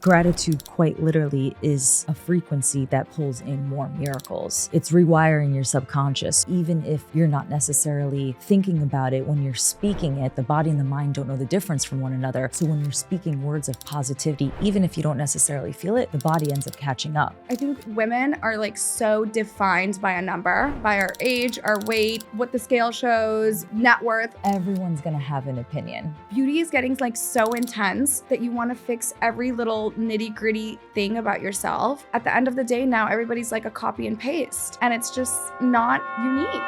Gratitude quite literally is a frequency that pulls in more miracles. It's rewiring your subconscious. Even if you're not necessarily thinking about it, when you're speaking it, the body and the mind don't know the difference from one another. So when you're speaking words of positivity, even if you don't necessarily feel it, the body ends up catching up. I think women are like so defined by a number, by our age, our weight, what the scale shows, net worth. Everyone's gonna have an opinion. Beauty is getting like so intense that you want to fix every little nitty-gritty thing about yourself. At the end of the day, now everybody's like a copy and paste, and it's just not unique.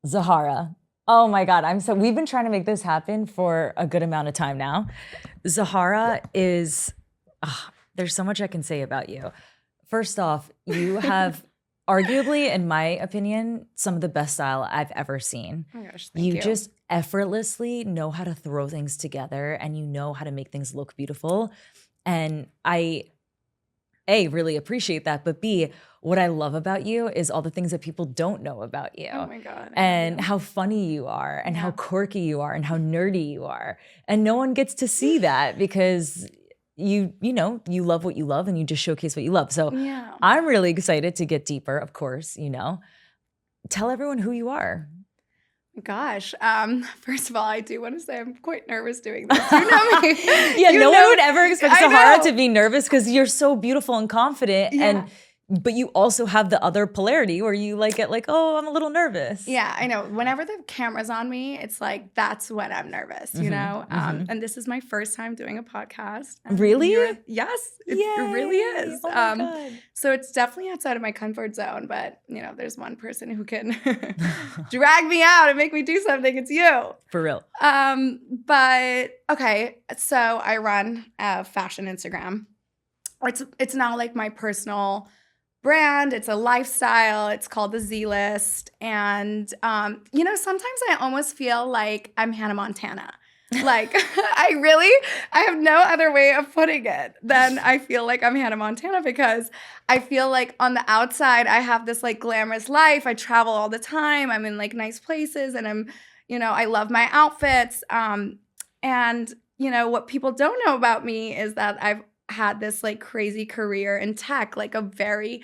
Zahara. Oh my God, we've been trying to make this happen for a good amount of time now. Zahara is, there's so much I can say about you. First off, you have arguably, in my opinion, some of the best style I've ever seen. Oh my gosh, thank you. You just effortlessly know how to throw things together, and you know how to make things look beautiful. And I, A, really appreciate that, but B, what I love about you is all the things that people don't know about you. Oh my God. And how funny you are, and how quirky you are, and how nerdy you are. And no one gets to see that because you love what you love, and you just showcase what you love. So I'm really excited to get deeper, of course, Tell everyone who you are. Gosh, first of all, I do want to say I'm quite nervous doing this. You know me. Yeah, no one would ever expect Zahara to be nervous because you're so beautiful and confident, but you also have the other polarity where you get like, oh, I'm a little nervous. Yeah, I know. Whenever the camera's on me, it's like, that's when I'm nervous, you know? And this is my first time doing a podcast. Really? Yes, it really is. Oh my God. So it's definitely outside of my comfort zone, but there's one person who can drag me out and make me do something. It's you. For real. But okay, so I run a fashion Instagram. It's now like my personal brand. It's a lifestyle. It's called the Z List. And, sometimes I almost feel like I'm Hannah Montana. Like, I have no other way of putting it than I feel like I'm Hannah Montana, because I feel like on the outside, I have this like glamorous life. I travel all the time. I'm in like nice places, and I love my outfits. And what people don't know about me is that I've had this like crazy career in tech, like a very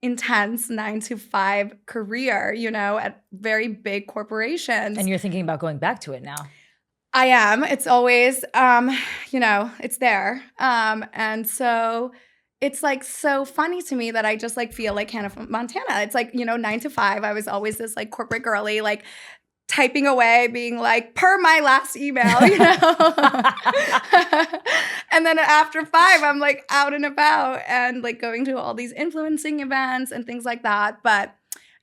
intense 9-to-5 career, at very big corporations. And you're thinking about going back to it now. I am. It's always, it's there. And so it's like so funny to me that I just like feel like Hannah Montana. It's like, 9-to-5. I was always this like corporate girly, like typing away, being like, per my last email, And then after 5, I'm like out and about and like going to all these influencing events and things like that. But,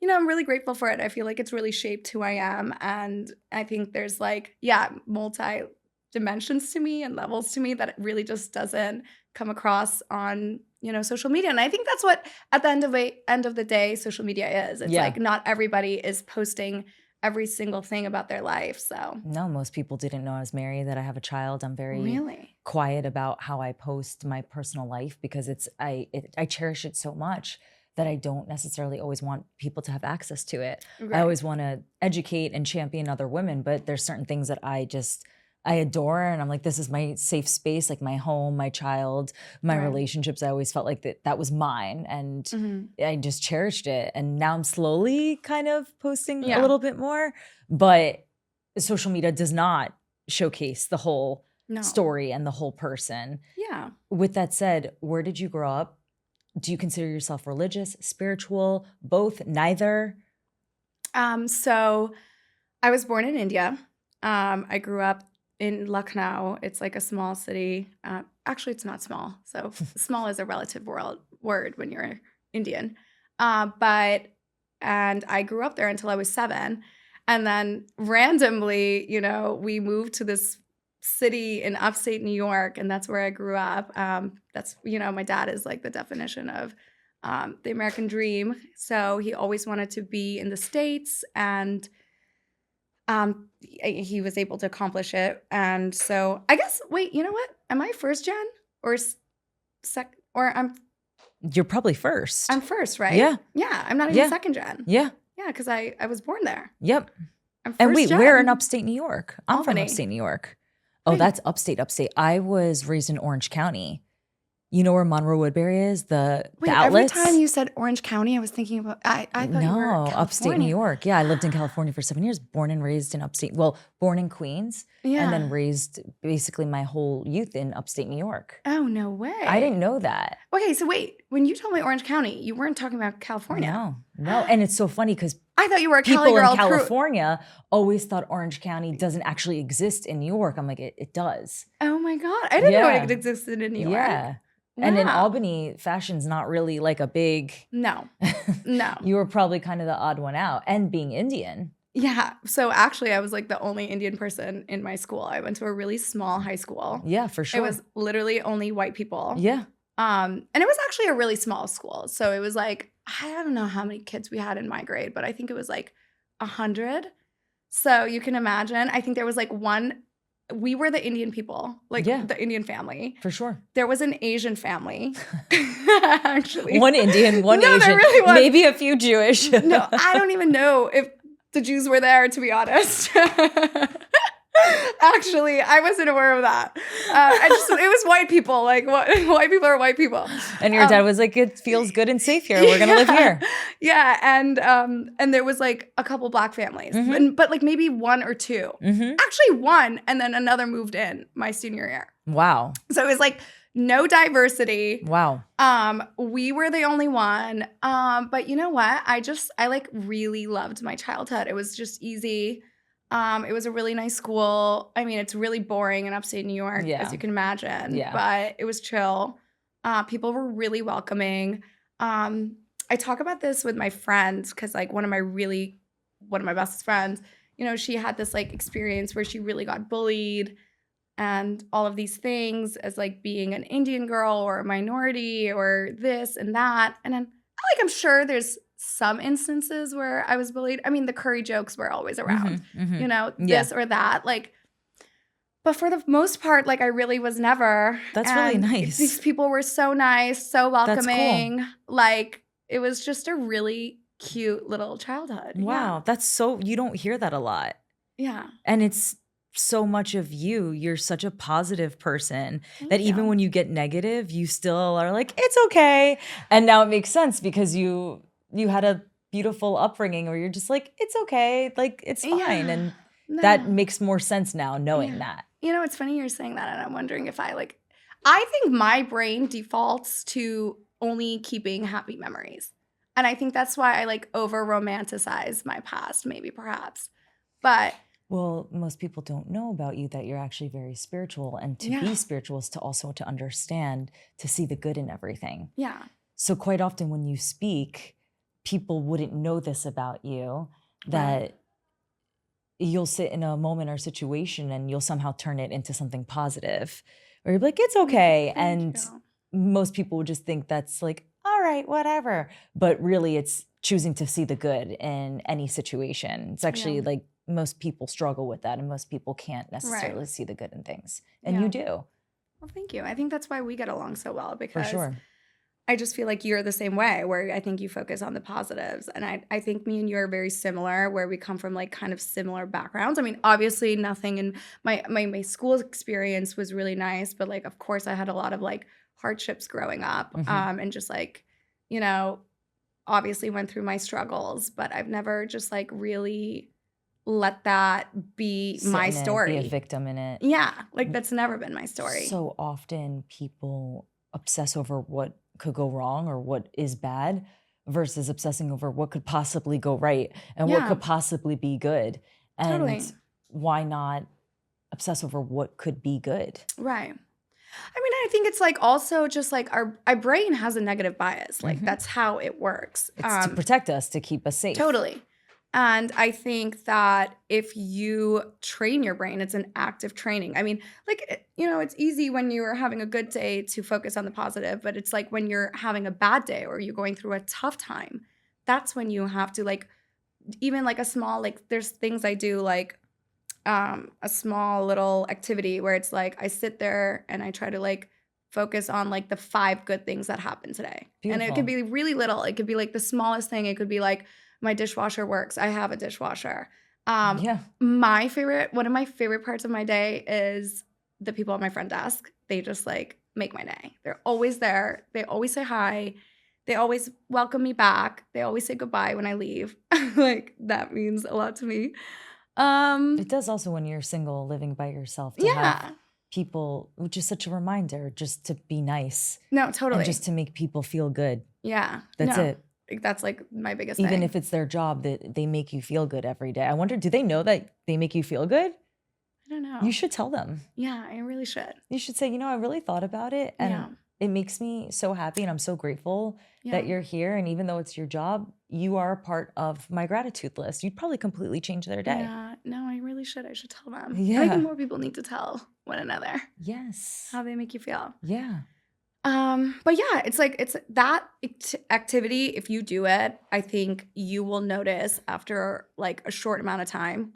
I'm really grateful for it. I feel like it's really shaped who I am. And I think there's like, multi dimensions to me and levels to me that it really just doesn't come across on, social media. And I think that's what, at the end of the day, social media is. It's like not everybody is posting every single thing about their life. So no, most people didn't know I was married, that I have a child. I'm very quiet about how I post my personal life because I cherish it so much that I don't necessarily always want people to have access to it. Right. I always want to educate and champion other women, but there's certain things that I adore, and I'm like, this is my safe space, like my home, my child, my relationships. I always felt like that was mine, and I just cherished it. And now I'm slowly kind of posting a little bit more, but social media does not showcase the whole story and the whole person. Yeah. With that said, where did you grow up? Do you consider yourself religious, spiritual, both, neither? So I was born in India. I grew up in Lucknow. It's like a small city. Actually, it's not small. So small is a relative word when you're Indian. And I grew up there until I was 7. And then randomly, we moved to this city in upstate New York, and that's where I grew up. That's, my dad is like the definition of the American dream. So he always wanted to be in the States, and he was able to accomplish it. And so I guess, wait, you know what? Am I first gen or second? Or You're probably first. I'm first, right? Yeah. Yeah, I'm not even second gen. Yeah. Yeah, because I was born there. Yep. I'm first And wait, gen. where in upstate New York? I'm Albany. from upstate New York. Oh, that's upstate. I was raised in Orange County. You know where Monroe Woodbury is? The outlets? Every time you said Orange County, I was thinking about, I thought you were California. Upstate New York. Yeah, I lived in California for 7 years, born and raised in upstate, born in Queens, and then raised basically my whole youth in upstate New York. Oh, no way. I didn't know that. Okay, so wait, when you told me Orange County, you weren't talking about California. No. And it's so funny because I thought you were a Cali girl. People in California always thought Orange County doesn't actually exist in New York. I'm like, it does. Oh my God. I didn't know it existed in New York. Yeah. Wow. And in Albany, fashion's not really like a big... No. You were probably kind of the odd one out. And being Indian. Yeah. So actually, I was like the only Indian person in my school. I went to a really small high school. Yeah, for sure. It was literally only white people. Yeah. And it was actually a really small school. So it was like, I don't know how many kids we had in my grade, but I think it was like 100. So you can imagine, I think there was like we were the Indian people, like the Indian family. For sure. There was an Asian family, actually. One Indian, one Asian. There really was. Maybe a few Jewish. No, I don't even know if the Jews were there, to be honest. Actually, I wasn't aware of that. It was white people. Like, white people are white people. And your dad was like, it feels good and safe here. We're going to live here. Yeah. And there was like a couple black families, but like maybe one or two. Actually one, and then another moved in my senior year. Wow. So it was like no diversity. Wow. We were the only one. But you know what? I like really loved my childhood. It was just easy. It was a really nice school. I mean, it's really boring in upstate New York, as you can imagine. Yeah. But it was chill. People were really welcoming. I talk about this with my friends because, like, one of my bestest friends, you know, she had this like experience where she really got bullied and all of these things as like being an Indian girl or a minority or this and that. And then, like, I'm sure there's some instances where I was bullied. I mean, the curry jokes were always around, you know, this or that. Like, but for the most part, like, I really was never. That's really nice. These people were so nice, so welcoming. That's cool. Like, it was just a really cute little childhood. Wow. That's you don't hear that a lot. Yeah. And it's so much of you. You're such a positive person that even when you get negative, you still are like, it's okay. And now it makes sense because you had a beautiful upbringing where you're just like, it's okay, like, it's fine. And that makes more sense now knowing that. You know, it's funny you're saying that, and I'm wondering if I think my brain defaults to only keeping happy memories. And I think that's why I like over romanticize my past, maybe perhaps. But well, most people don't know about you that you're actually very spiritual, and to be spiritual is to understand, to see the good in everything. Yeah. So quite often when you speak, people wouldn't know this about you, that you'll sit in a moment or situation and you'll somehow turn it into something positive. Or you're like, it's okay. And most people would just think that's like, all right, whatever. But really it's choosing to see the good in any situation. It's actually like most people struggle with that, and most people can't necessarily see the good in things. And you do. Well, thank you. I think that's why we get along so well, because for sure. I just feel like you're the same way, where I think you focus on the positives. And I think me and you are very similar, where we come from like kind of similar backgrounds. I mean, obviously nothing in my school experience was really nice, but like, of course I had a lot of like hardships growing up, and just like, you know, obviously went through my struggles, but I've never just like really let that be my story. Be a victim in it. Yeah. Like, that's never been my story. So often people obsess over what could go wrong or what is bad versus obsessing over what could possibly go right and what could possibly be good. And why not obsess over what could be good? Right. I mean, I think it's like also just like our brain has a negative bias. Like that's how it works. It's to protect us, to keep us safe. Totally. And I think that if you train your brain, it's an active training. I mean, like, you know, it's easy when you're having a good day to focus on the positive, but it's like when you're having a bad day or you're going through a tough time, that's when you have to like, even like a small, like there's things I do like a small little activity where it's like I sit there and I try to like focus on like the 5 good things that happened today. Beautiful. And it could be really little. It could be like the smallest thing. It could be like, my dishwasher works. I have a dishwasher. One of my favorite parts of my day is the people at my front desk, they just like make my day. They're always there. They always say hi. They always welcome me back. They always say goodbye when I leave. Like that means a lot to me. It does also when you're single, living by yourself, to have people, which is such a reminder, just to be nice. No, totally. And just to make people feel good. Yeah. That's it. That's like my biggest Even thing. if it's their job, that they make you feel good every day. I wonder, do they know that they make you feel good? I don't know. You should tell them. Yeah, I really should. You should say, I really thought about it, and it makes me so happy, and I'm so grateful that you're here. And even though it's your job, you are a part of my gratitude list. You'd probably completely change their day. Yeah, no, I really should. I should tell them. Yeah. I think more people need to tell one another. Yes. How they make you feel. Yeah. But yeah, it's that activity. If you do it, I think you will notice after like a short amount of time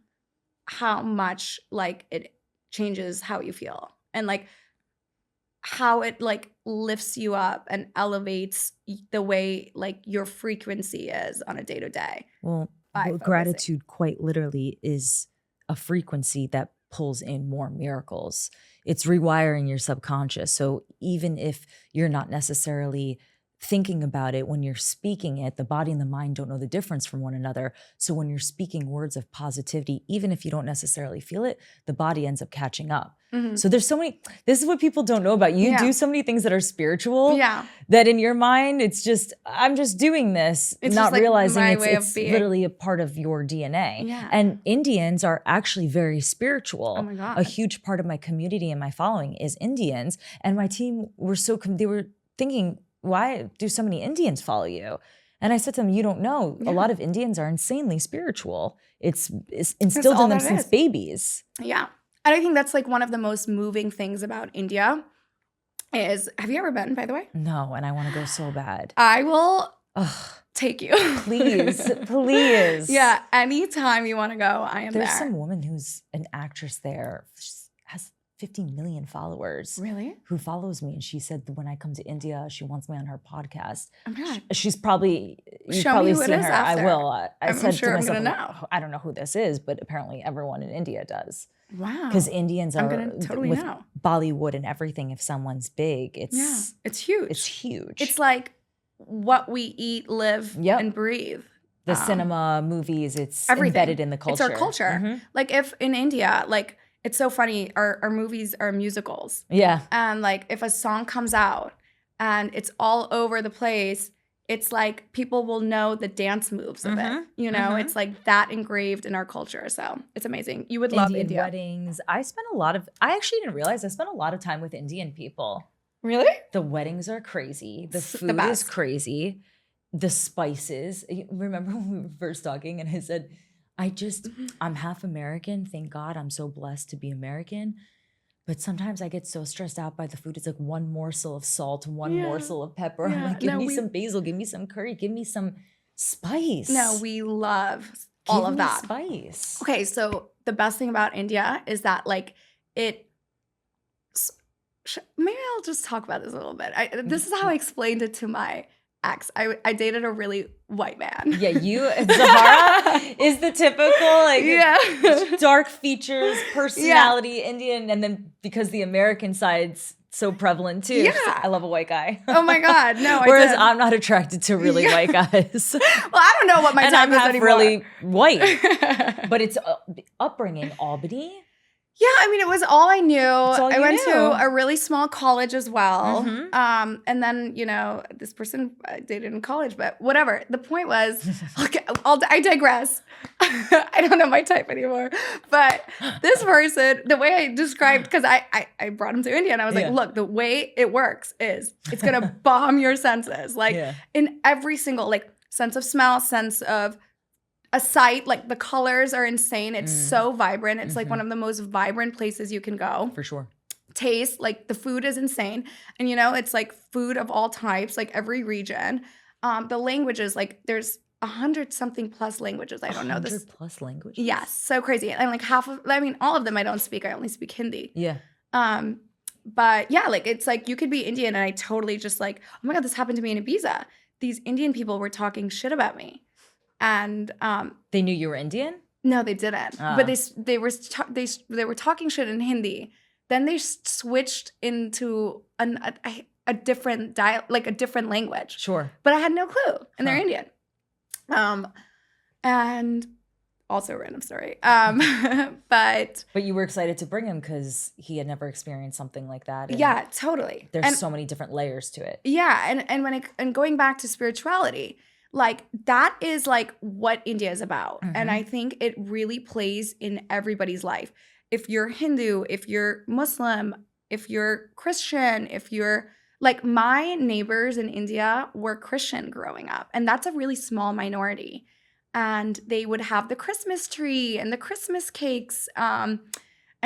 how much like it changes how you feel, and like how it like lifts you up and elevates the way like your frequency is on a day to day. Well, gratitude quite literally is a frequency that pulls in more miracles. It's rewiring your subconscious. So even if you're not necessarily thinking about it, when you're speaking it, the body and the mind don't know the difference from one another. So when you're speaking words of positivity, even if you don't necessarily feel it, the body ends up catching up. Mm-hmm. So there's so many, this is what people don't know about you. Do so many things that are spiritual that in your mind, it's just, I'm just doing this, it's not like realizing it's literally a part of your DNA. Yeah. And Indians are actually very spiritual. Oh my God. A huge part of my community and my following is Indians. And my team were they were thinking, why do so many Indians follow you? And I said to them, you don't know. A lot of Indians are insanely spiritual. It's instilled in them since babies. Yeah. And I think that's like one of the most moving things about India is, have you ever been, by the way? No, and I want to go so bad. I will take you. Please, please. Yeah, anytime you want to go, I am there. There's some woman who's an actress there. She has 50 million followers. Really? Who follows me. And she said that when I come to India, she wants me on her podcast. Oh my God. She's probably, you've Show probably me who seen it is her. after. I will. I'm sure to myself, I'm going to know. I don't know who this is, but apparently everyone in India does. Wow. Because Indians are, I'm going to totally with know. Bollywood and everything, if someone's big, it's huge. It's huge. It's like what we eat, live, and breathe. The cinema, movies, it's everything. Embedded in the culture. It's our culture. Mm-hmm. Like if in India, like it's so funny, our movies are musicals. Yeah. And like if a song comes out and it's all over the place, it's like people will know the dance moves of it. You know, it's like that engraved in our culture. So it's amazing. You would love India. Weddings. I actually didn't realize I spent a lot of time with Indian people. Really? The weddings are crazy. The food is crazy. The spices. Remember when we were first talking and I said, I'm half American. Thank God I'm so blessed to be American. But sometimes I get so stressed out by the food. It's like one morsel of salt, one morsel of pepper. I'm like, give me some basil, give me some curry, give me some spice. No, we love all of that. Spice. Okay, so the best thing about India is that like maybe I'll just talk about this a little bit. This is how I explained it to my ex. I dated a really white man. Yeah, Zahara is the typical like dark features, personality, Indian, and then because the American side's so prevalent too. Yeah. I love a white guy. Oh my God, no. Whereas I'm not attracted to really white guys. Well, I don't know what my type is anymore. Really white, but it's upbringing, Albany. Yeah, I mean, it was all I knew. I went knew. to a really small college as well. And then, this person I dated in college, but whatever. The point was, okay, I digress. I don't know my type anymore. But this person, the way I described, because I brought him to India and I was like, look, the way it works is it's going to bomb your senses. Like in every single, like sense of smell, sense of a sight, like the colors are insane. It's so vibrant. It's like one of the most vibrant places you can go. For sure. Taste, like the food is insane. And it's like food of all types, like every region. The languages, like there's 100-something plus languages. I don't know this. 100 plus languages? Yes, so crazy. And like all of them I don't speak. I only speak Hindi. Yeah. But yeah, like it's like you could be Indian and I totally just like, oh my God, this happened to me in Ibiza. These Indian people were talking shit about me. And they knew you were Indian? No, they didn't. But they were talking shit in Hindi, Then they switched into a different like a different language. Sure. But I had no clue, and they're Indian. And also a random story. But you were excited to bring him because he had never experienced something like that. Yeah, totally. There's so many different layers to it. Yeah, and going back to spirituality, like that is like what India is about. Mm-hmm. And I think it really plays in everybody's life. If you're Hindu, if you're Muslim, if you're Christian, if you're like my neighbors in India were Christian growing up, and that's a really small minority. And they would have the Christmas tree and the Christmas cakes and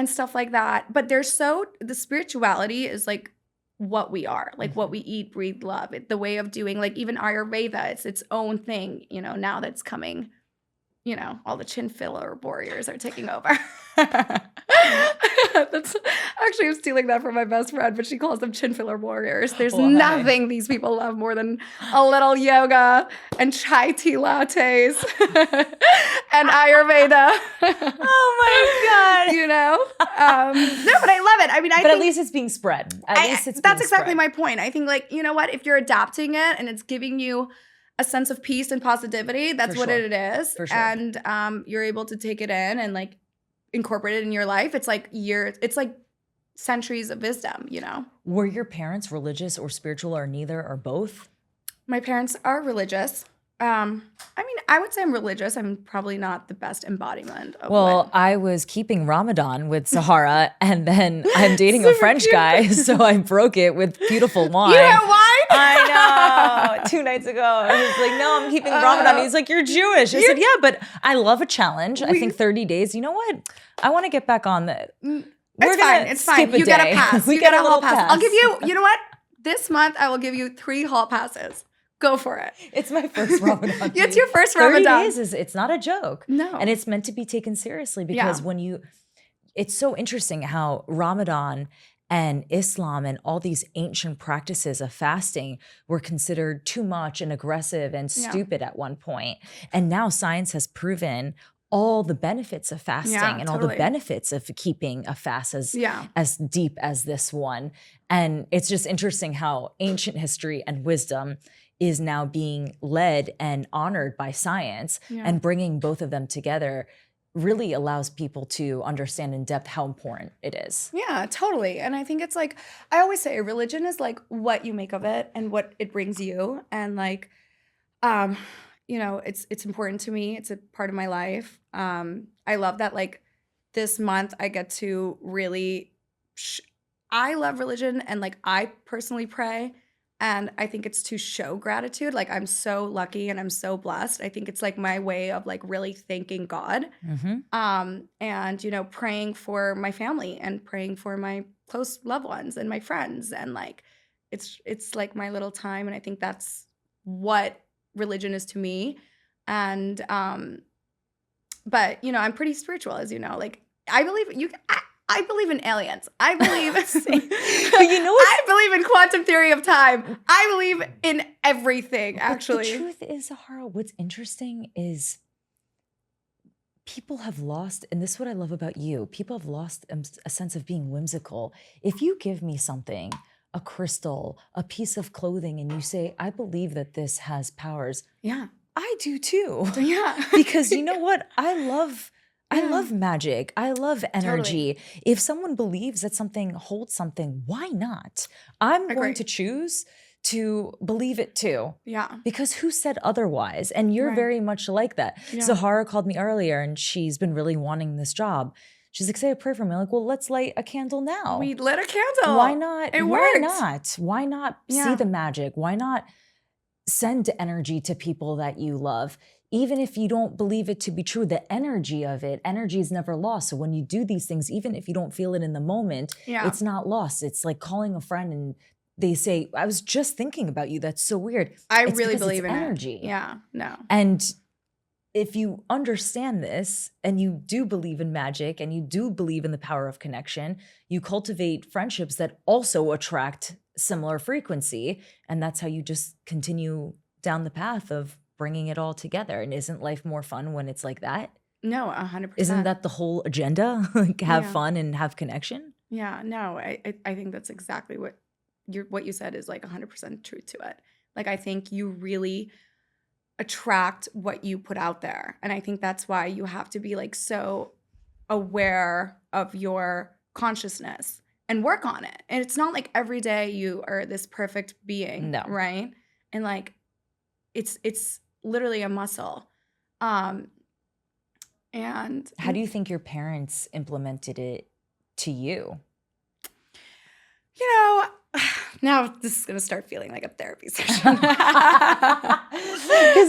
stuff like that. But the spirituality is like what we are, like what we eat, breathe, love. The way of doing, like even Ayurveda, it's its own thing, now that's coming. All the chin filler warriors are taking over. That's actually, I'm stealing that from my best friend, but she calls them chin filler warriors. There's nothing these people love more than a little yoga and chai tea lattes and Ayurveda. Oh my God. No, but I love it. I mean, but at least it's being spread. That's exactly my point. I think, like, you know what? If you're adapting it and it's giving you a sense of peace and positivity, that's what it is. For sure. And you're able to take it in and like incorporate it in your life. It's like centuries of wisdom, Were your parents religious or spiritual or neither or both? My parents are religious. I mean, I would say I'm religious. I'm probably not the best embodiment of I was keeping Ramadan with Sahara, and then I'm dating a French guy, so I broke it with beautiful wine. You had wine? I know. 2 nights ago, I was like, no, I'm keeping Ramadan. He's like, you're Jewish. I said, yeah, but I love a challenge. I think 30 days, you know what? I want to get back on that. It's fine. You get a pass. You get a hall pass. I'll give you know what? This month, I will give you 3 hall passes. Go for it. It's my first Ramadan. It's your first Ramadan. 30 days it's not a joke. No. And it's meant to be taken seriously because it's so interesting how Ramadan and Islam and all these ancient practices of fasting were considered too much and aggressive and stupid at one point. And now science has proven all the benefits of fasting and all the benefits of keeping a fast as deep as this one. And it's just interesting how ancient history and wisdom is now being led and honored by science, and bringing both of them together really allows people to understand in depth how important it is. Yeah, totally. And I think it's like, I always say religion is like what you make of it and what it brings you. And like, it's important to me. It's a part of my life. I love that like this month I get to really, I love religion and like I personally pray. And I think it's to show gratitude. Like I'm so lucky and I'm so blessed. I think it's like my way of like really thanking God. Mm-hmm. And, praying for my family and praying for my close loved ones and my friends. And like, it's like my little time. And I think that's what religion is to me. And, but, I'm pretty spiritual, as you know, like I believe I believe in aliens. I believe I believe in quantum theory of time. I believe in everything, actually. The truth is, Sahara, what's interesting is people have lost, and this is what I love about you, people have lost a sense of being whimsical. If you give me something, a crystal, a piece of clothing, and you say, I believe that this has powers. Yeah. I do too. Yeah. Because you know what? I love magic. I love energy. Totally. If someone believes that something holds something, why not? I'm going to choose to believe it too. Yeah. Because who said otherwise? And you're very much like that. Yeah. Zahara called me earlier and she's been really wanting this job. She's like, say a prayer for me. I'm like, well, let's light a candle now. We lit a candle. Why not? It worked. Why not see the magic? Why not send energy to people that you love? Even if you don't believe it to be true, the energy of it, energy is never lost. So when you do these things, even if you don't feel it in the moment, it's not lost. It's like calling a friend and they say, I was just thinking about you. That's so weird. It's really believe in energy. It. Yeah, no. And if you understand this and you do believe in magic and you do believe in the power of connection, you cultivate friendships that also attract similar frequency. And that's how you just continue down the path of bringing it all together. And isn't life more fun when it's like that? No, 100%. Isn't that the whole agenda? Like have fun and have connection? Yeah, no, I think that's exactly what you said is like 100% truth to it. Like, I think you really attract what you put out there. And I think that's why you have to be like so aware of your consciousness and work on it. And it's not like every day you are this perfect being, No. right? And like it's literally a muscle. And how do you think your parents implemented it to you? You know, now this is going to start feeling like a therapy session. Because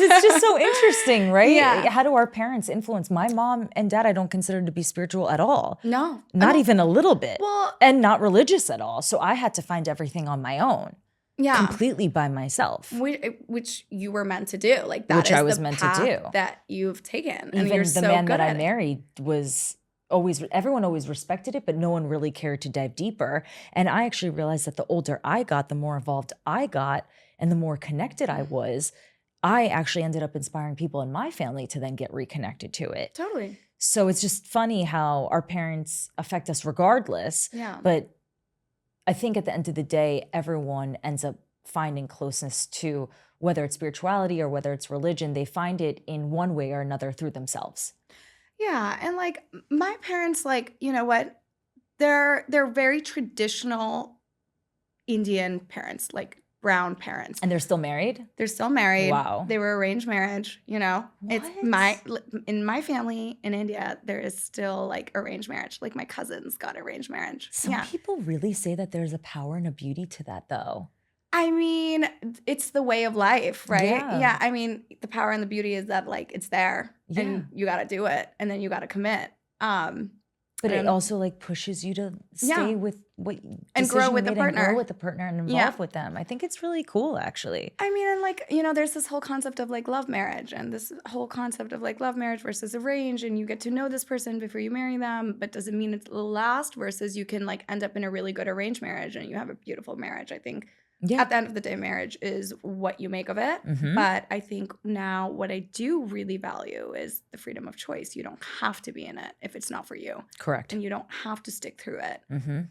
it's just so interesting, right? Yeah. How do our parents influence? My mom and dad, I don't consider to be spiritual at all. No. Not even a little bit. Well, and not religious at all. So I had to find everything on my own. Yeah. Completely by myself. Which you were meant to do. Like that which is I was the meant path to do. That you've taken. Even and you're the so man good that I at it. married was always, everyone always respected it, but no one really cared to dive deeper. And I actually realized that the older I got, the more involved I got, and the more connected I was, I actually ended up inspiring people in my family to then get reconnected to it. Totally. So it's just funny how our parents affect us regardless. Yeah. But I think at the end of the day, everyone ends up finding closeness to, whether it's spirituality or whether it's religion, they find it in one way or another through themselves. Yeah, and like my parents, like, you know what? They're very traditional Indian parents, like brown parents. And they're still married? They're still married. Wow. They were arranged marriage, you know. What? In my family in India, there is still like arranged marriage. Like my cousins got arranged marriage. Some people really say that there's a power and a beauty to that though. I mean, it's the way of life, right? Yeah. I mean, the power and the beauty is that like it's there and you got to do it and then you got to commit. But it also like pushes you to stay with what and grow with the partner. And grow with the partner and involve with them. I think it's really cool, actually. I mean, and like, you know, there's this whole concept of like love marriage and this whole concept of like love marriage versus arranged, and you get to know this person before you marry them, but doesn't mean it'll last, versus you can like end up in a really good arranged marriage and you have a beautiful marriage. I think at the end of the day, marriage is what you make of it. Mm-hmm. But I think now what I do really value is the freedom of choice. You don't have to be in it if it's not for you. Correct. And you don't have to stick through it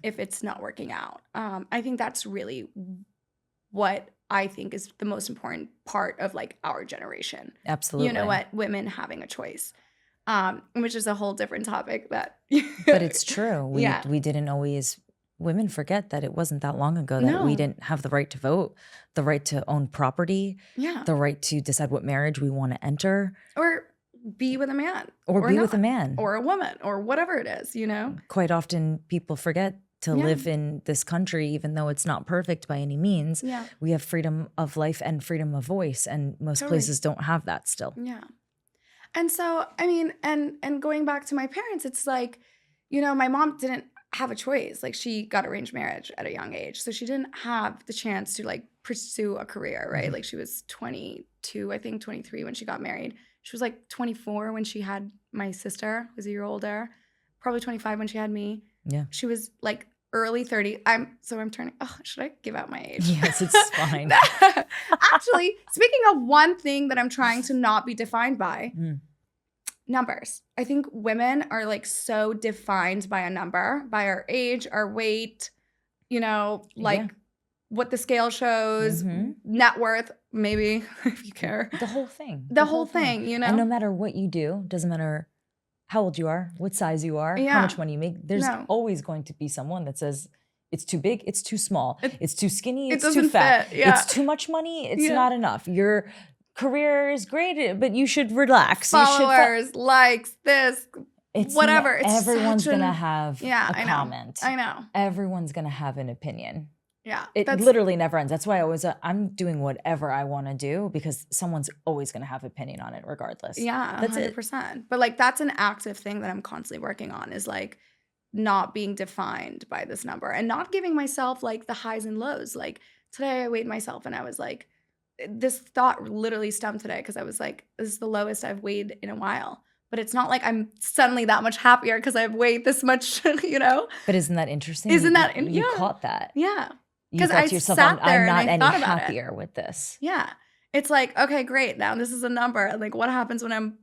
if it's not working out. I think that's really what I think is the most important part of like our generation. Absolutely. You know what? Women having a choice, which is a whole different topic. But it's true. We didn't always... Women forget that it wasn't that long ago that we didn't have the right to vote, the right to own property, the right to decide what marriage we want to enter. Or be with a man. Or be with a man. Or a woman. Or whatever it is, you know? Quite often people forget to live in this country, even though it's not perfect by any means. Yeah. We have freedom of life and freedom of voice, and most places don't have that still. Yeah. And so, I mean, and going back to my parents, it's like, you know, my mom didn't have a choice. Like she got arranged marriage at a young age. So she didn't have the chance to like pursue a career, right? Like she was 22, I think 23 when she got married. She was like 24 when she had my sister, who was a year older, probably 25 when she had me. Yeah. She was like early 30. I'm turning, should I give out my age? Yes, it's fine. Actually, speaking of one thing that I'm trying to not be defined by, numbers. I think women are like so defined by a number, by our age, our weight, you know, like what the scale shows, net worth, maybe, if you care. The whole thing. The whole thing, you know? And no matter what you do, doesn't matter how old you are, what size you are, how much money you make, there's always going to be someone that says, it's too big, it's too small, it's too skinny, it's too fat, it's too much money, it's not enough. Your career is great, but you should relax. Followers, likes, this, whatever. Everyone's going to have a comment. I know. Everyone's going to have an opinion. Yeah. It literally never ends. That's why I'm doing whatever I want to do, because someone's always going to have opinion on it regardless. Yeah, that's 100%. It. But like that's an active thing that I'm constantly working on, is like not being defined by this number and not giving myself like the highs and lows. Like today I weighed myself and I was like, this thought literally stemmed today because I was like, this is the lowest I've weighed in a while. But it's not like I'm suddenly that much happier because I've weighed this much, you know? But isn't that interesting? You caught that. Yeah. Because I sat there I'm not any happier with this. Yeah. It's like, okay, great. Now this is a number. Like what happens when I'm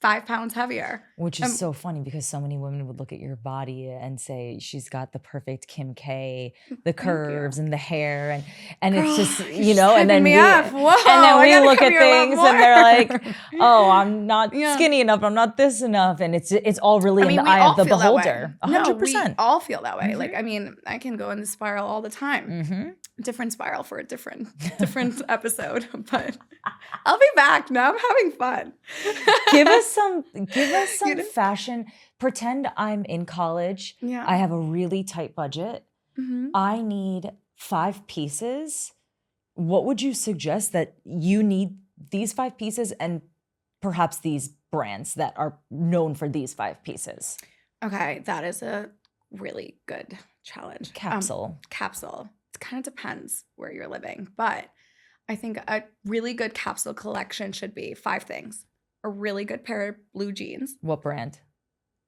5 pounds heavier. Which is so funny because so many women would look at your body and say she's got the perfect Kim K, the curves and the hair, and Girl, it's just, you're and then me we up. Whoa, and then I we gotta look come at here a lot things more. and they're like, oh, I'm not Yeah. skinny enough, I'm not this enough, and it's all really in the we eye all of the feel that way. beholder. No, 100%. we all feel that way. Like, I mean, I can go in the spiral all the time. Mm-hmm. Different spiral for a different episode, but I'll be back. Now I'm having fun. Give us some fashion. Pretend I'm in college. Yeah. I have a really tight budget. Mm-hmm. I need 5 pieces. What would you suggest that you need these 5 pieces and perhaps these brands that are known for these 5 pieces? Okay, that is a really good challenge. Capsule. Capsule. It kind of depends where you're living, but I think a really good capsule collection should be 5 things. A really good pair of blue jeans. What brand?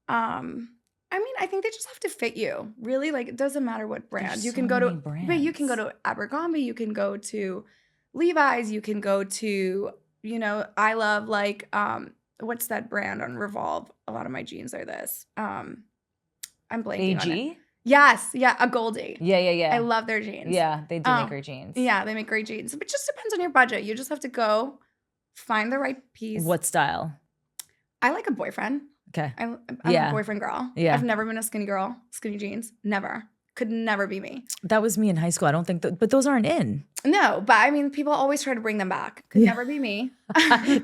I mean, I think they just have to fit you. Really, like, it doesn't matter what brand. There's You so can go many to brands. but you can go to Abercrombie, you can go to Levi's, you can go to, I love like what's that brand on Revolve? A lot of my jeans are this. I'm blanking on it. Yes, yeah, a Goldie. Yeah. I love their jeans. Yeah, they do make great jeans. Yeah, they make great jeans. But it just depends on your budget. You just have to go find the right piece. What style? I like a boyfriend. Okay. I'm a boyfriend girl. Yeah. I've never been a skinny girl. Skinny jeans. Never. Could never be me. That was me in high school. I don't think but those aren't in. No, but I mean, people always try to bring them back. Could never be me.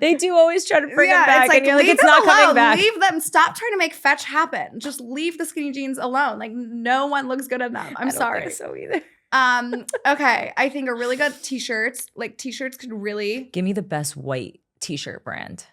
They do always try to bring them back. It's like, and you're like, leave it's them not alone. coming back. Leave them. Stop trying to make fetch happen. Just leave the skinny jeans alone. Like, no one looks good in them. I'm sorry. I don't think so either. Okay. I think a really good t-shirts. Like, t-shirts could really. Give me the best white t-shirt brand.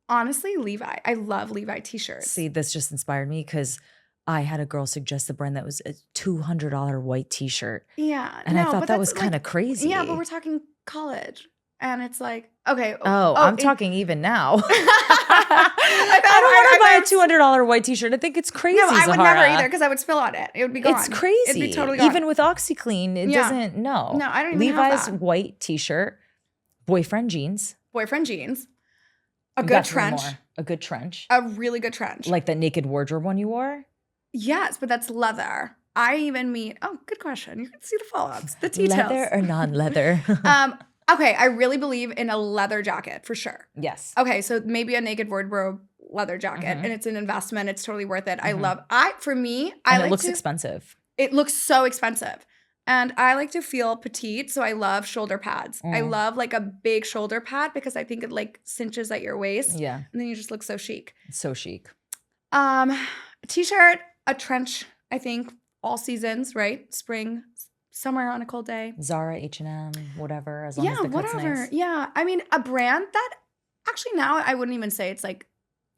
Honestly, Levi. I love Levi t-shirts. See, this just inspired me because I had a girl suggest a brand that was a $200 white t-shirt. Yeah. And I thought that was kind of crazy. Yeah, but we're talking college. And it's like, okay. I'm talking even now. I don't want to buy a $200 white t-shirt. I think it's crazy, No, I would Zahara. never either because I would spill on it. It would be gone. It's crazy. It'd be totally gone. Even with OxyClean, it doesn't, no. No, I don't even have Levi's that. white t-shirt, boyfriend jeans. Boyfriend jeans. A You good got 3 trench. more. A good trench. A really good trench. Like that naked wardrobe one you wore? Yes, but that's leather. I even mean, good question. You can see the follow-ups, the details. Leather or non-leather? Okay, I really believe in a leather jacket for sure. Yes. Okay, so maybe a naked wardrobe leather jacket, and it's an investment. It's totally worth it. I love. It looks expensive. It looks so expensive, and I like to feel petite, so I love shoulder pads. I love like a big shoulder pad because I think it like cinches at your waist. Yeah. And then you just look so chic. So chic. A t-shirt, a trench. I think all seasons, right? Spring. Somewhere on a cold day. Zara, H&M, whatever, as long as the cut's nice. Yeah, I mean, a brand that actually now I wouldn't even say it's like,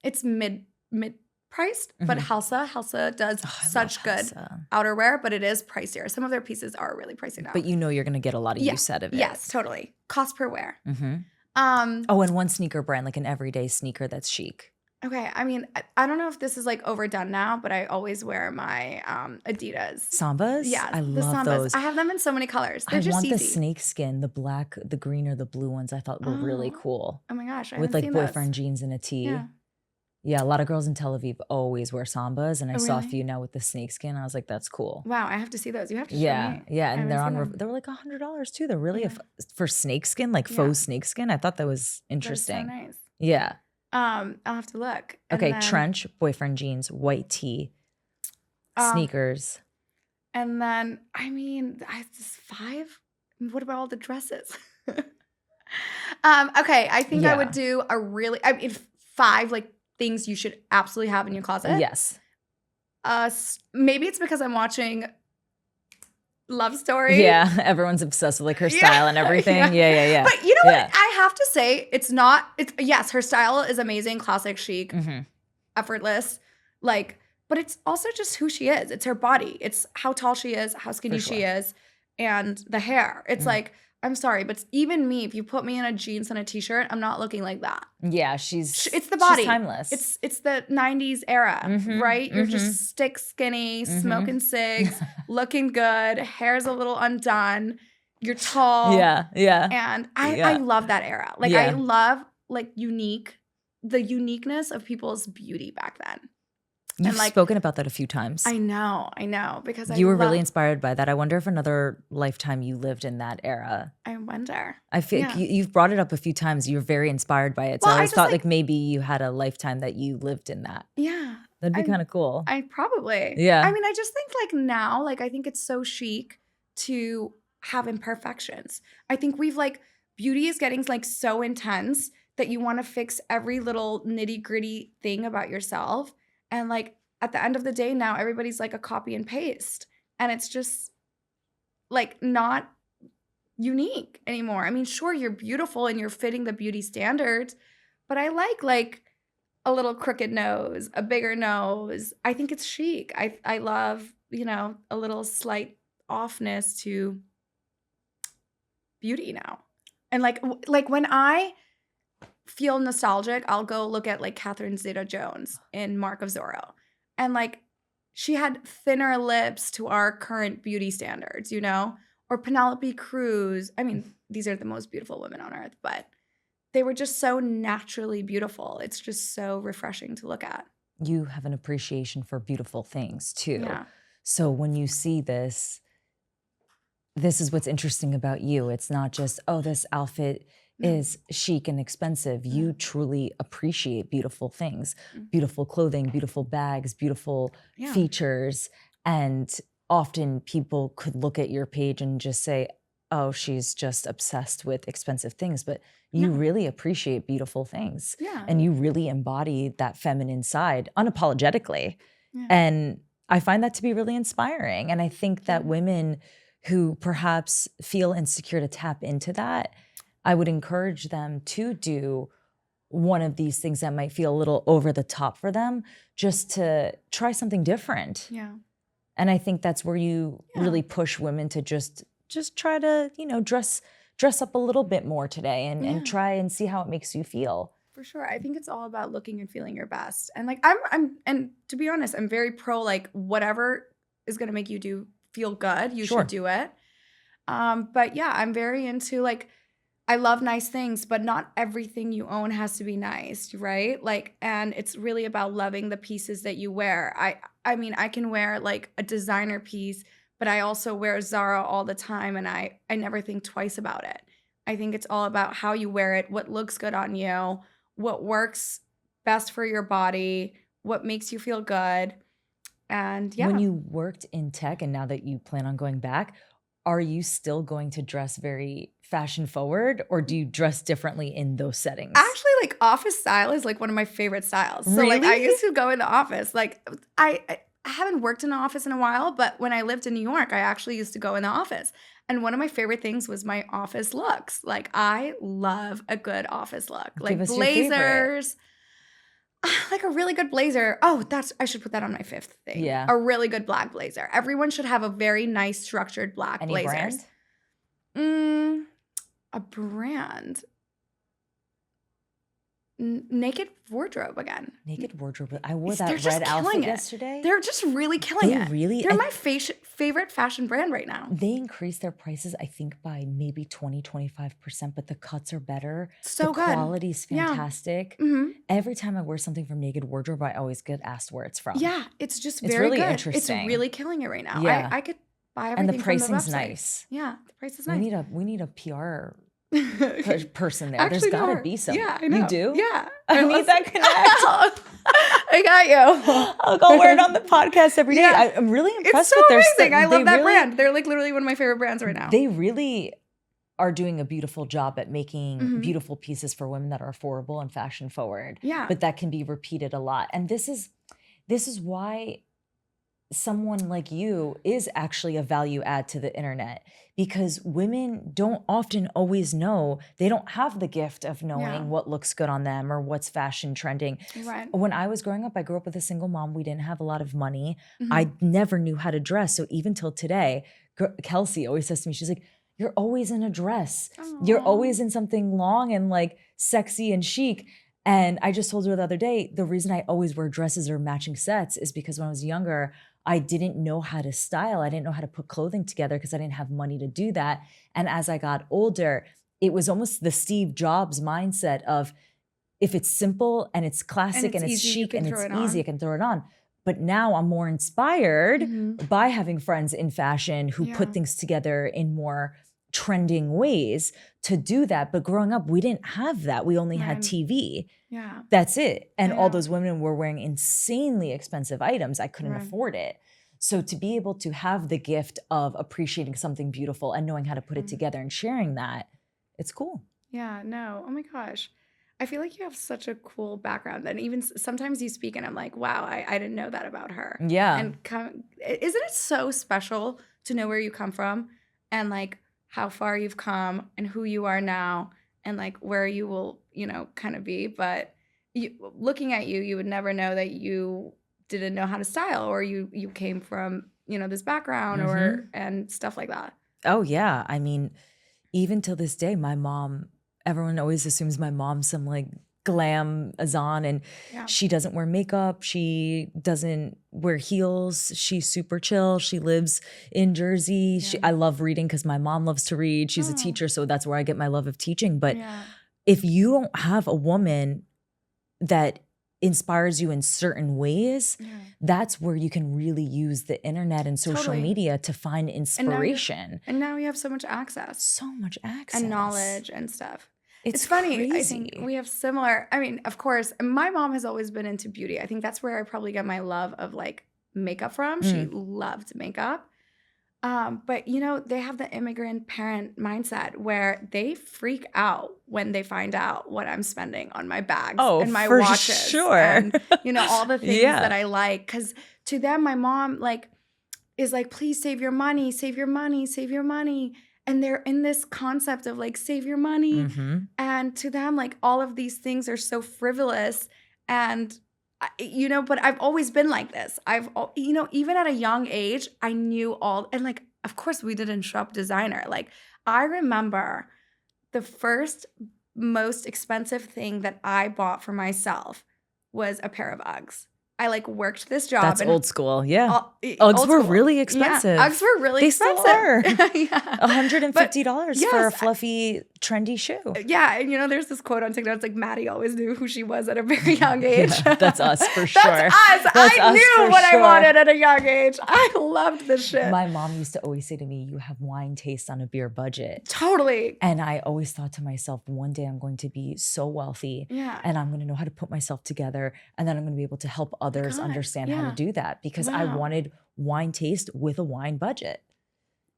it's mid-priced, but Helsa does such good outerwear, but it is pricier. Some of their pieces are really pricey now. But you know you're going to get a lot of use out of it. Yes, totally. Cost per wear. And one sneaker brand, like an everyday sneaker that's chic. Okay, I mean, I don't know if this is like overdone now, but I always wear my Adidas. Sambas? Yeah, I the love Sambas. those. I have them in so many colors. They're just easy. I want the snake skin, the black, the green, or the blue ones I thought were really cool. Oh my gosh, I with haven't like seen boyfriend those. jeans and a tee. Yeah. Yeah, a lot of girls in Tel Aviv always wear Sambas, and I saw a really? few now with the snake skin. I was like, that's cool. Wow, I have to see those. You have to show me. Yeah, and they're haven't seen them. they were like $100 too. They're really for snake skin, like faux snake skin. I thought that was interesting. That's so nice. Yeah. I'll have to look. And Okay, then, trench, boyfriend jeans, white tee, sneakers. And then, I mean, this 5? What about all the dresses? Okay, I think I would do I mean, 5 like things you should absolutely have in your closet. Yes. Maybe it's because I'm watching Love Story. Yeah, everyone's obsessed with like her style and everything. Yeah. But you know what? I have to say, yes, her style is amazing, classic, chic, effortless. Like, but it's also just who she is. It's her body. It's how tall she is, how skinny she is, and the hair. It's like, I'm sorry, but even me, if you put me in a jeans and a t-shirt, I'm not looking like that. Yeah, it's the body. She's timeless. It's the 90s era, right? You're just stick skinny, smoking cigs, looking good, hair's a little undone, you're tall. Yeah. And I love that era. Like I love like unique the uniqueness of people's beauty back then. You've spoken about that a few times. I know, because you were really inspired by that. I wonder if another lifetime you lived in that era. I wonder. I feel you've brought it up a few times. You're very inspired by it. So I always thought like maybe you had a lifetime that you lived in that. Yeah. That'd be kind of cool. I probably. Yeah. I mean, I just think like now, like I think it's so chic to have imperfections. I think beauty is getting like so intense that you want to fix every little nitty gritty thing about yourself. And like at the end of the day now, everybody's like a copy and paste. And it's just like not unique anymore. I mean, sure, you're beautiful and you're fitting the beauty standards, but I like a little crooked nose, a bigger nose. I think it's chic. I love, a little slight offness to beauty now. And like when I feel nostalgic, I'll go look at like Catherine Zeta-Jones in Mark of Zorro. And like she had thinner lips to our current beauty standards, or Penelope Cruz. I mean, these are the most beautiful women on earth, but they were just so naturally beautiful. It's just so refreshing to look at. You have an appreciation for beautiful things too. Yeah. So when you see this is what's interesting about you. It's not just, oh, this outfit is chic and expensive. You truly appreciate beautiful things, beautiful clothing, beautiful bags, beautiful features. And often people could look at your page and just say, oh, she's just obsessed with expensive things. But you really appreciate beautiful things. Yeah. And you really embody that feminine side unapologetically. Yeah. And I find that to be really inspiring. And I think that women who perhaps feel insecure to tap into that, I would encourage them to do one of these things that might feel a little over the top for them, just to try something different. Yeah. And I think that's where you really push women to just try to, dress up a little bit more today and try and see how it makes you feel. For sure. I think it's all about looking and feeling your best. And like and to be honest, I'm very pro like whatever is gonna make you feel good, you should do it. But yeah, I'm very into like, I love nice things, but not everything you own has to be nice, right? Like, and it's really about loving the pieces that you wear. I mean, I can wear like a designer piece, but I also wear Zara all the time, and I never think twice about it. I think it's all about how you wear it, what looks good on you, what works best for your body, what makes you feel good. And When you worked in tech and now that you plan on going back, are you still going to dress very fashion forward, or do you dress differently in those settings? Actually, like office style is like one of my favorite styles. So really? like I used to go in the office. Like I haven't worked in an office in a while, but when I lived in New York, I actually used to go in the office. And one of my favorite things was my office looks. Like I love a good office look. Like blazers. Like a really good blazer. Oh, I should put that on my fifth thing. Yeah. A really good black blazer. Everyone should have a very nice structured black blazer. Any brand? A brand. Naked Wardrobe again. Naked Wardrobe. I wore that red outfit yesterday. They're just really killing it. Really? They're my favorite fashion brand right now. They increased their prices, I think, by maybe 20-25%, but the cuts are better. So good. The quality's fantastic. Yeah. Mm-hmm. Every time I wear something from Naked Wardrobe, I always get asked where it's from. Yeah, it's just it's very really good. Interesting. It's really killing it right now. Yeah. I could buy everything. And the pricing's from the website. nice. Yeah, the price is nice. We need a PR person there. Actually, there's got to be some. Yeah, I know. You do? Yeah. I need that connect. I got you. I'll go wear it on the podcast every day. Yeah. I'm really impressed it's so with their amazing. I love that really, brand. They're like literally one of my favorite brands right now. They really are doing a beautiful job at making beautiful pieces for women that are affordable and fashion forward. Yeah. But that can be repeated a lot. And this is why someone like you is actually a value add to the internet, because women don't often always know. They don't have the gift of knowing what looks good on them or what's fashion trending. Right. When I was growing up, I grew up with a single mom. We didn't have a lot of money. I never knew how to dress. So even till today, Kelsey always says to me, she's like, you're always in a dress. Aww. You're always in something long and like sexy and chic. And I just told her the other day, the reason I always wear dresses or matching sets is because when I was younger, I didn't know how to style. I didn't know how to put clothing together because I didn't have money to do that. And as I got older, it was almost the Steve Jobs mindset of, if it's simple and it's classic and it's chic and it's easy, I can throw it on. But now I'm more inspired by having friends in fashion who put things together in more trending ways to do that. But growing up, we didn't have that. We only had TV. Yeah. That's it. And all those women were wearing insanely expensive items. I couldn't afford it. So to be able to have the gift of appreciating something beautiful and knowing how to put it together and sharing that, it's cool. Yeah, no. Oh my gosh. I feel like you have such a cool background. And even sometimes you speak and I'm like, wow, I didn't know that about her. Yeah. And isn't it so special to know where you come from and like how far you've come and who you are now and like where you will, kind of be. But looking at you, you would never know that you didn't know how to style or you came from, this background and stuff like that. Oh, yeah. I mean, even till this day, my mom, everyone always assumes my mom's some like glam azan and she doesn't wear makeup. She doesn't wear heels. She's super chill. She lives in Jersey. I love reading because my mom loves to read. She's a teacher. So that's where I get my love of teaching. But if you don't have a woman that inspires you in certain ways, that's where you can really use the internet and social media to find inspiration. And now you have so much access. So much access. And knowledge and stuff. It's funny. crazy. I think we have similar, of course, my mom has always been into beauty. I think that's where I probably get my love of like makeup from. She loved makeup. But they have the immigrant parent mindset where they freak out when they find out what I'm spending on my bags and my watches. Sure. And, all the things that I like. Because to them, my mom is like, please save your money, save your money, save your money. And they're in this concept of like, save your money. And to them, like all of these things are so frivolous. And, but I've always been like this. Even at a young age, I knew and like, of course we didn't shop designer. Like I remember the first most expensive thing that I bought for myself was a pair of Uggs. I like worked this job. That's old school. Yeah. Uggs were really expensive. Yeah, Uggs were really expensive. They still are. $150 for a fluffy, trendy shoe. Yeah. And there's this quote on TikTok. It's like Maddie always knew who she was at a very young age. That's us for sure. That's us. I knew what I wanted at a young age. I loved this shit. My mom used to always say to me, you have wine taste on a beer budget. Totally. And I always thought to myself, one day I'm going to be so wealthy and I'm going to know how to put myself together and then I'm going to be able to help others understand how to do that because I wanted wine taste with a wine budget.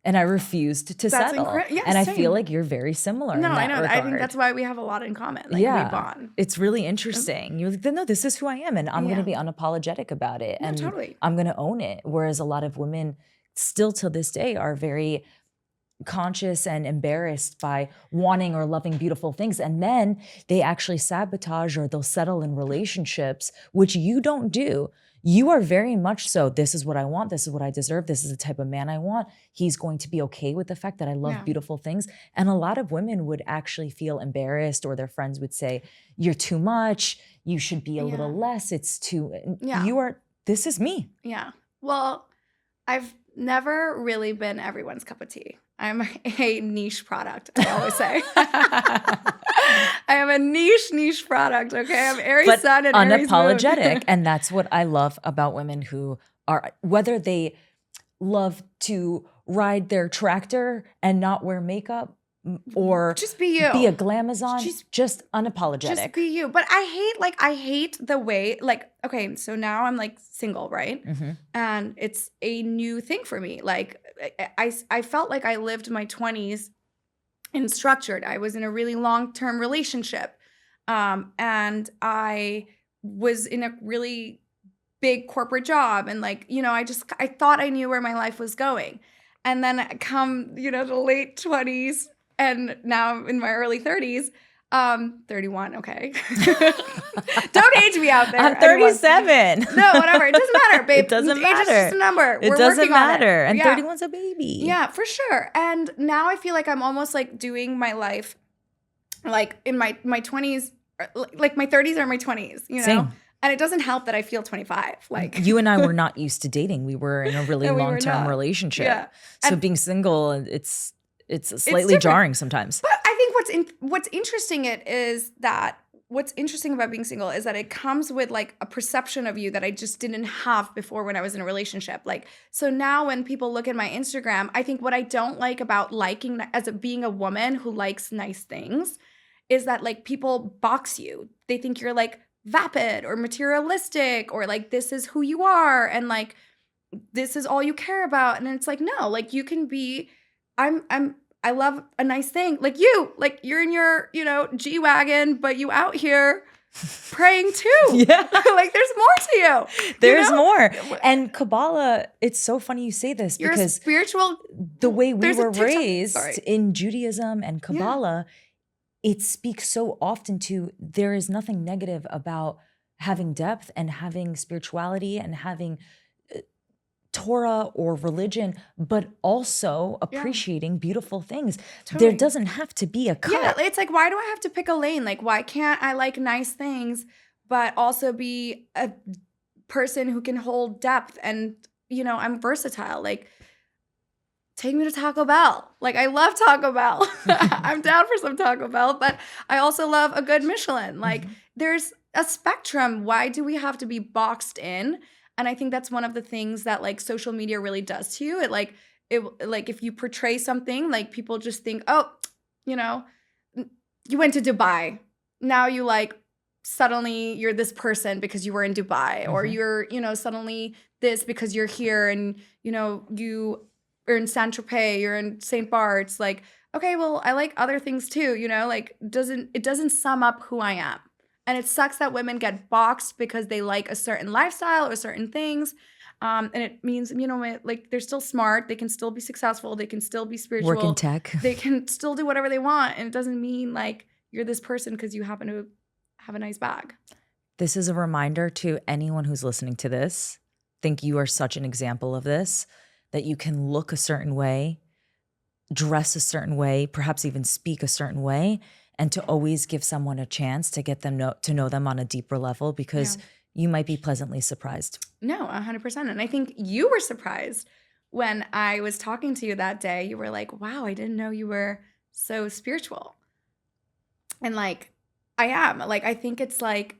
And I refused to settle. And I feel like you're very similar. No, in that I know. regard. I think that's why we have a lot in common. Like we bond. It's really interesting. You're like, no, this is who I am. And I'm going to be unapologetic about it. And I'm going to own it. Whereas a lot of women still to this day are very conscious and embarrassed by wanting or loving beautiful things. And then they actually sabotage or they'll settle in relationships, which you don't do. You are very much so, this is what I want, this is what I deserve, this is the type of man I want. He's going to be okay with the fact that I love beautiful things. And a lot of women would actually feel embarrassed or their friends would say, you're too much, you should be a little less, it's too, this is me. Yeah. Well, I've never really been everyone's cup of tea. I'm a niche product, I always say. I am a niche product, okay? I'm Aries sun and Aries moon. Unapologetic. And that's what I love about women who are, whether they love to ride their tractor and not wear makeup or just be you. Be a glamazon, just unapologetic. Just be you. But I hate the way, like, okay, so now I'm like single, right? And it's a new thing for me. Like I felt like I lived my 20s in structured. I was in a really long-term relationship. And I was in a really big corporate job. And like, I thought I knew where my life was going. And then come, the late 20s and now I'm in my early 30s. 31, okay. Don't age me out there. I'm 37. No, whatever. It doesn't matter, babe. It doesn't matter. Age is just a number. It doesn't matter. And 31's a baby. Yeah, for sure. And now I feel like I'm almost like doing my life like in my 20s, like my 30s or my 20s, Same. And it doesn't help that I feel 25. Like you and I were not used to dating. We were in a really long-term relationship. Yeah. So being single, it's slightly jarring sometimes. But I think what's interesting is that what's interesting about being single is that it comes with like a perception of you that I just didn't have before when I was in a relationship. Like, so now when people look at my Instagram, I think what I don't like about liking being a woman who likes nice things is that like people box you. They think you're like vapid or materialistic or like this is who you are and like this is all you care about. And it's like, no, like you can be, I love a nice thing. Like you're in your, G-Wagon, but you out here praying too. Yeah. Like there's more to you. There's more. And Kabbalah, it's so funny you say this You're because spiritual. the way we were raised in Judaism and Kabbalah, it speaks so often to there is nothing negative about having depth and having spirituality and having Torah or religion, but also appreciating beautiful things. Totally. There doesn't have to be a cut. Yeah, it's like, why do I have to pick a lane? Like, why can't I like nice things, but also be a person who can hold depth and, I'm versatile. Like, take me to Taco Bell. Like, I love Taco Bell. I'm down for some Taco Bell, but I also love a good Michelin. Like, there's a spectrum. Why do we have to be boxed in? And I think that's one of the things that like social media really does to you. It like if you portray something, like people just think, oh, you went to Dubai. Now you like suddenly you're this person because you were in Dubai, or you're, suddenly this because you're here and, you are in Saint-Tropez, you're in St. Bart's. Like, okay, well, I like other things too, like it doesn't sum up who I am. And it sucks that women get boxed because they like a certain lifestyle or certain things. And it means, like they're still smart. They can still be successful. They can still be spiritual. Work in tech. They can still do whatever they want. And it doesn't mean like you're this person because you happen to have a nice bag. This is a reminder to anyone who's listening to this. Think you are such an example of this, that you can look a certain way, dress a certain way, perhaps even speak a certain way, and to always give someone a chance to get them to know them on a deeper level, because you might be pleasantly surprised. No, 100%. And I think you were surprised when I was talking to you that day. You were like, wow, I didn't know you were so spiritual. And like, I am. Like, I think it's like,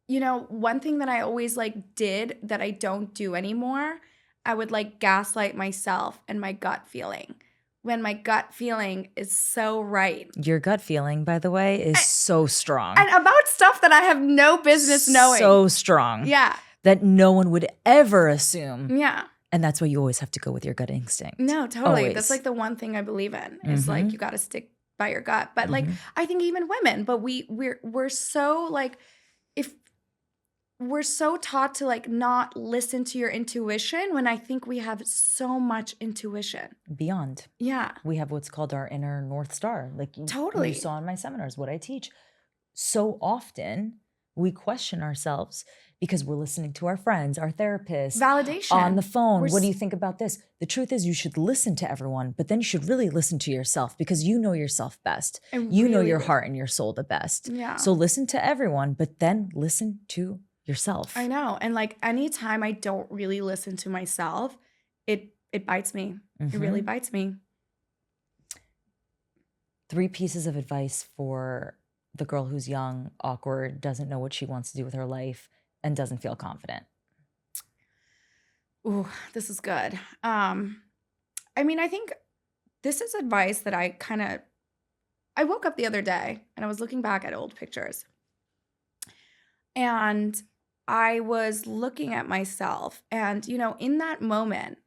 one thing that I always like did that I don't do anymore, I would like gaslight myself and my gut feeling. When my gut feeling is so right. Your gut feeling, by the way, is so strong. And about stuff that I have no business knowing. So strong. Yeah. That no one would ever assume. Yeah. And that's why you always have to go with your gut instinct. No, totally. Always. That's like the one thing I believe in. It's like you got to stick by your gut. But like, I think even women, but we're so like, if we're so taught to like not listen to your intuition, when I think we have so much intuition. Beyond. Yeah. We have what's called our inner North Star. Like you saw in my seminars, what I teach. So often we question ourselves because we're listening to our friends, our therapists. Validation. On the phone. What do you think about this? The truth is you should listen to everyone, but then you should really listen to yourself, because you know yourself best. You know your heart and your soul the best. Yeah. So listen to everyone, but then listen to yourself. I know. And like anytime I don't really listen to myself, it bites me. It really bites me. 3 pieces of advice for the girl who's young, awkward, doesn't know what she wants to do with her life, and doesn't feel confident. Ooh, this is good. I mean, I think this is advice that I woke up the other day and I was looking back at old pictures. And I was looking at myself, and, in that moment,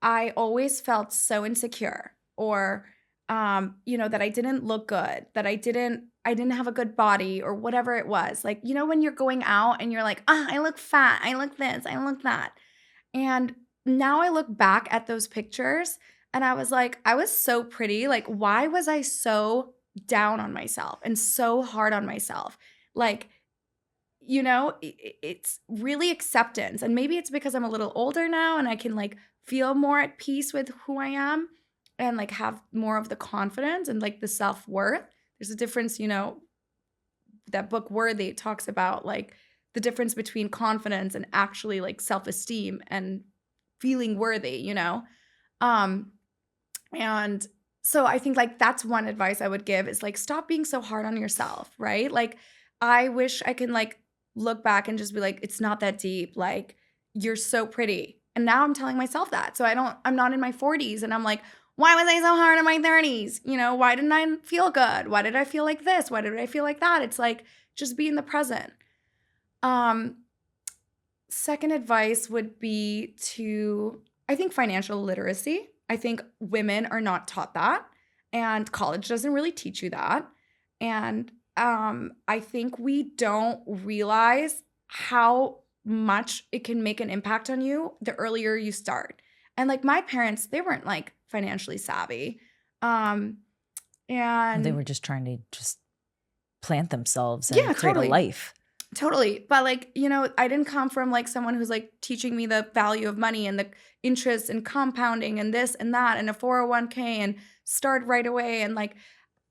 I always felt so insecure, or, that I didn't look good, that I didn't have a good body, or whatever it was. Like, when you're going out and you're like, I look fat, I look this, I look that. And now I look back at those pictures and I was like, I was so pretty. Like, why was I so down on myself and so hard on myself? Like, it's really acceptance. And maybe it's because I'm a little older now and I can like feel more at peace with who I am and like have more of the confidence and like the self-worth. There's a difference, that book Worthy talks about like the difference between confidence and actually like self-esteem and feeling worthy, And So I think like that's one advice I would give is like stop being so hard on yourself, right? Like I wish I can like look back and just be like, it's not that deep. Like you're so pretty. And now I'm telling myself that. So I'm not in my 40s and I'm like, why was I so hard in my 30s? You know, why didn't I feel good? Why did I feel like this? Why did I feel like that? It's like just be in the present. Second advice would be I think financial literacy. I think women are not taught that, and college doesn't really teach you that. And I think we don't realize how much it can make an impact on you the earlier you start. And like my parents, they weren't like financially savvy. And they were just trying to just plant themselves and create a life. Totally. But like, you know, I didn't come from like someone who's like teaching me the value of money and the interest and compounding and this and that and a 401k and start right away. And like,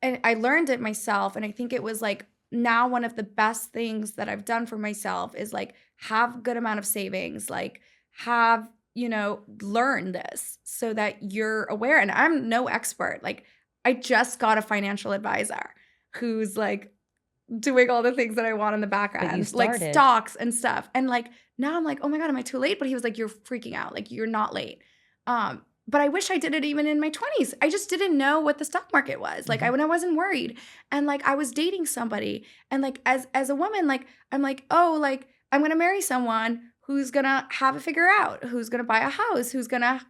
and I learned it myself. And I think it was like now one of the best things that I've done for myself is like have good amount of savings, like have, you know, learn this so that you're aware. And I'm no expert. Like I just got a financial advisor who's like doing all the things that I want in the background, like stocks and stuff. And like now I'm like, oh my God, am I too late? But he was like, you're freaking out. Like you're not late. But I wish I did it even in my 20s. I just didn't know what the stock market was. Like when I wasn't worried. And like I was dating somebody. And like as a woman, like I'm like, oh, like I'm gonna marry someone who's gonna have it figure out, who's gonna buy a house, who's gonna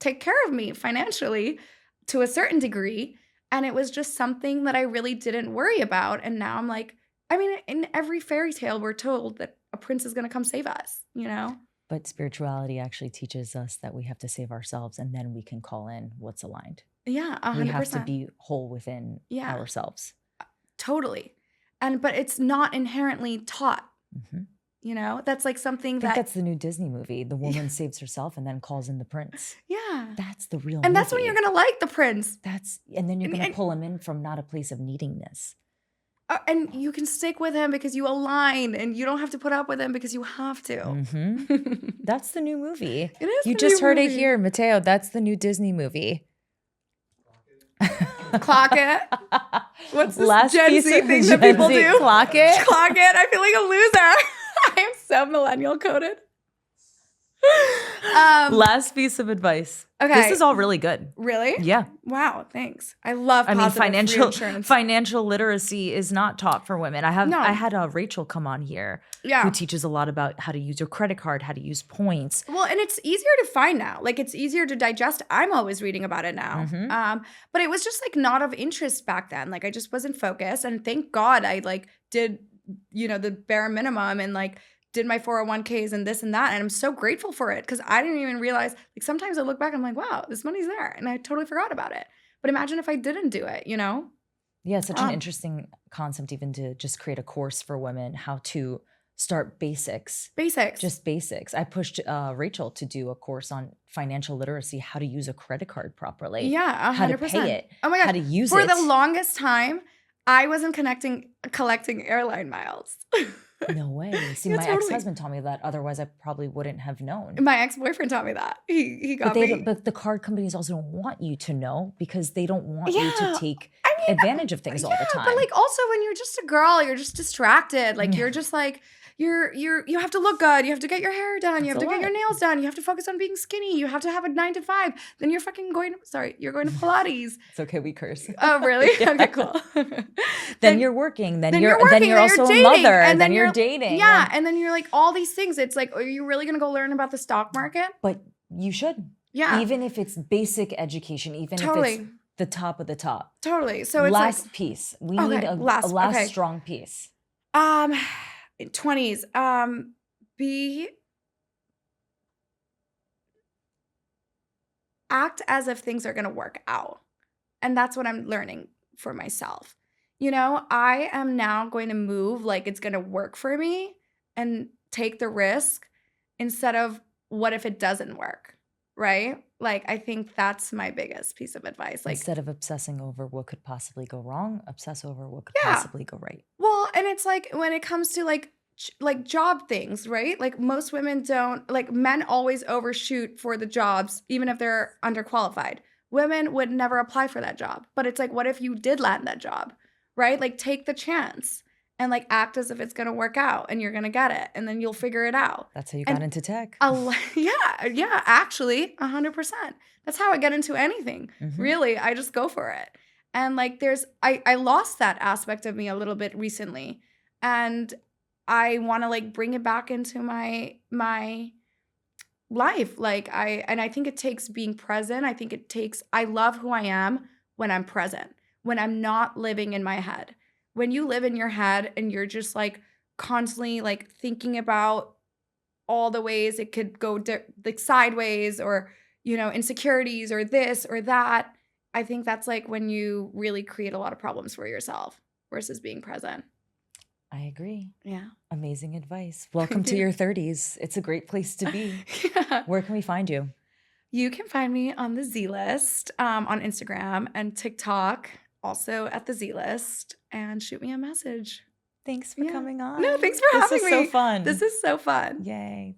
take care of me financially to a certain degree. And it was just something that I really didn't worry about. And now I'm like, I mean, in every fairy tale, we're told that a prince is going to come save us, you know? But spirituality actually teaches us that we have to save ourselves and then we can call in what's aligned. Yeah, 100%. We have to be whole within ourselves. Totally. But it's not inherently taught. Mm-hmm. You know, that's like something that's the new Disney movie. The woman saves herself and then calls in the prince. Yeah. That's the real And movie. That's when you're going to like the prince. And then you're going to pull him in from not a place of needingness. And you can stick with him because you align and you don't have to put up with him because you have to. Mm-hmm. That's the new movie. It is. You just heard it here, Mateo. That's the new Disney movie. Clock it. What's this Gen Z thing that people do? Clock it. Clock it. I feel like a loser. I am so millennial coded. Last piece of advice. Okay. This is all really good. Really? Yeah. Wow. Thanks. I love financial literacy is not taught for women. I had Rachel come on here who teaches a lot about how to use your credit card, how to use points. Well, and it's easier to find now. Like it's easier to digest. I'm always reading about it now. Mm-hmm. But it was just like not of interest back then. Like I just wasn't focused. And thank God I like did, you know, the bare minimum and like did my 401ks and this and that. And I'm so grateful for it because I didn't even realize, like sometimes I look back and I'm like, wow, this money's there. And I totally forgot about it. But imagine if I didn't do it, you know? Yeah, such an interesting concept even to just create a course for women, how to start basics. Just basics. I pushed Rachel to do a course on financial literacy, how to use a credit card properly. Yeah, 100%. How to pay it. Oh my God. How to use it. For the longest time, I wasn't collecting airline miles. No way. See, my ex-husband taught me that. Otherwise, I probably wouldn't have known. My ex-boyfriend taught me that. He got me. But the card companies also don't want you to know because they don't want you to take advantage of things all the time. But like also when you're just a girl, you're just distracted. Like you're just like, you have to look good. You have to get your hair done. You have to get your nails done. You have to focus on being skinny. You have to have a 9 to 5. Then you're you're going to Pilates. It's okay, we curse. Oh, really? Yeah. Okay, cool. then you're working. Then you're also a mother. And then you're dating. Yeah, and then you're like all these things. It's like, are you really going to go learn about the stock market? But you should. Yeah. Even if it's basic education, even if it's the top of the top. Totally. So it's last piece. We need a last strong piece. 20s, act as if things are going to work out. And that's what I'm learning for myself. You know, I am now going to move like it's going to work for me and take the risk instead of what if it doesn't work, right? Like, I think that's my biggest piece of advice. Like, instead of obsessing over what could possibly go wrong, obsess over what could possibly go right. Well, and it's like when it comes to like job things, right? Like most women don't, like men always overshoot for the jobs, even if they're underqualified. women would never apply for that job. But it's like, what if you did land that job, right? Like, take the chance and like act as if it's going to work out and you're going to get it and then you'll figure it out. That's how you And got into tech. yeah, actually, 100%. That's how I get into anything. Mhm. Really, I just go for it. And like I lost that aspect of me a little bit recently. And I want to like bring it back into my life. Like I think it takes being present. I love who I am when I'm present, when I'm not living in my head. When you live in your head and you're just like constantly like thinking about all the ways it could go like sideways, or insecurities or this or that, I think that's like when you really create a lot of problems for yourself versus being present. I agree. Yeah. Amazing advice. Welcome to your 30s. It's a great place to be. Yeah. Where can we find you? You can find me on the Z List on Instagram and TikTok, also at the Z List, and shoot me a message. Thanks for coming on. No, thanks for having me. This is so fun. This is so fun. Yay.